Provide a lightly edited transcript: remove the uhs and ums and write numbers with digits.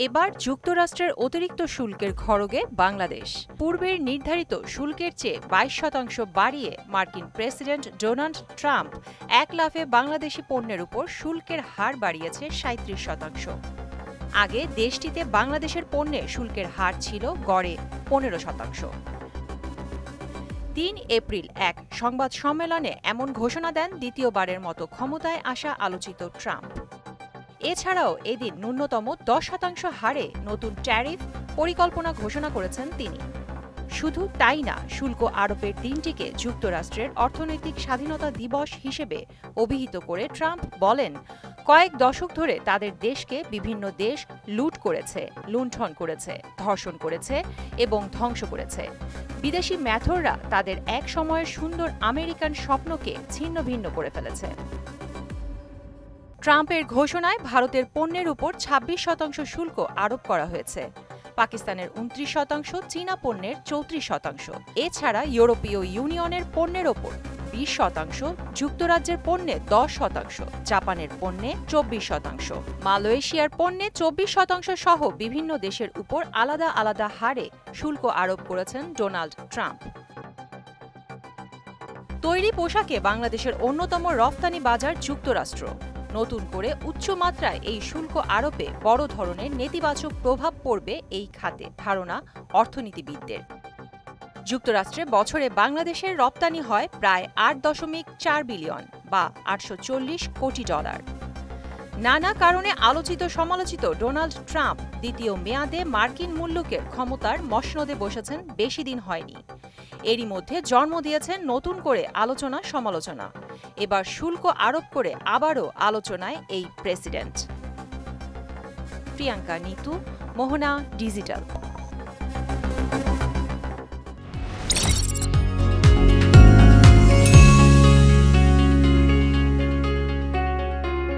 এবার যুক্তরাষ্ট্রের অতিরিক্ত শুল্কের খড়গে বাংলাদেশ। পূর্বের নির্ধারিত শুল্কের চেয়ে ২২% বাড়িয়ে মার্কিন প্রেসিডেন্ট ডোনাল্ড ট্রাম্প এক লাফে বাংলাদেশি পণ্যের উপর শুল্কের হার বাড়িয়েছে ৩৭%। আগে দেশটিতে বাংলাদেশের পণ্যে শুল্কের হার ছিল গড়ে ১৫%। ৩ এপ্রিল এক সংবাদ সম্মেলনে এমন ঘোষণা দেন দ্বিতীয়বারের মতো ক্ষমতায় আসা আলোচিত ট্রাম্প। এছাড়াও এদিন ন্যূনতম ১০% হারে নতুন ট্যারিফ পরিকল্পনা ঘোষণা করেছেন তিনি। শুধু তাই না, শুল্ক আরোপের দিনটিকে যুক্তরাষ্ট্রের অর্থনৈতিক স্বাধীনতা দিবস হিসেবে অভিহিত করে ট্রাম্প বলেন, কয়েক দশক ধরে তাদের দেশকে বিভিন্ন দেশ লুট করেছে, লুণ্ঠন করেছে, ধর্ষণ করেছে এবং ধ্বংস করেছে। বিদেশি ম্যাথররা তাদের এক সময়ের সুন্দর আমেরিকান স্বপ্নকে ছিন্ন ভিন্ন করে ফেলেছে। ট্রাম্পের ঘোষণায় ভারতের পণ্যের উপর ২৬% শুল্ক আরোপ করা হয়েছে, পাকিস্তানের ২৯%, চীনা পণ্যের ৩৪%। এছাড়া ইউরোপীয় ইউনিয়নের পণ্যের ওপর ২০%, যুক্তরাজ্যের পণ্যে ১০%, জাপানের পণ্যে ২৪%, মালয়েশিয়ার পণ্যে ২৪% সহ বিভিন্ন দেশের উপর আলাদা আলাদা হারে শুল্ক আরোপ করেছেন ডোনাল্ড ট্রাম্প। তৈরি পোশাকে বাংলাদেশের অন্যতম রফতানি বাজার যুক্তরাষ্ট্র। নতুন করে উচ্চমাত্রায় এই শুল্ক আরোপে বড় ধরনের নেতিবাচক প্রভাব পড়বে এই খাতে ধারণা অর্থনীতিবিদদের। যুক্তরাষ্ট্রে বছরে বাংলাদেশের রপ্তানি হয় প্রায় ৮.৪ বিলিয়ন বা $৮৪০ কোটি। নানা কারণে আলোচিত সমালোচিত ডোনাল্ড ট্রাম্প দ্বিতীয় মেয়াদে মার্কিন মুলুকের ক্ষমতার মসনদে বসেছেন বেশি দিন হয়নি। এরই মধ্যে জন্ম দিয়েছেন নতুন করে আলোচনা সমালোচনা। এবার শুল্ক আরোপ করে আবারও আলোচনায় এই প্রেসিডেন্ট। প্রিয়াঙ্কা নিতু, মোহনা ডিজিটাল।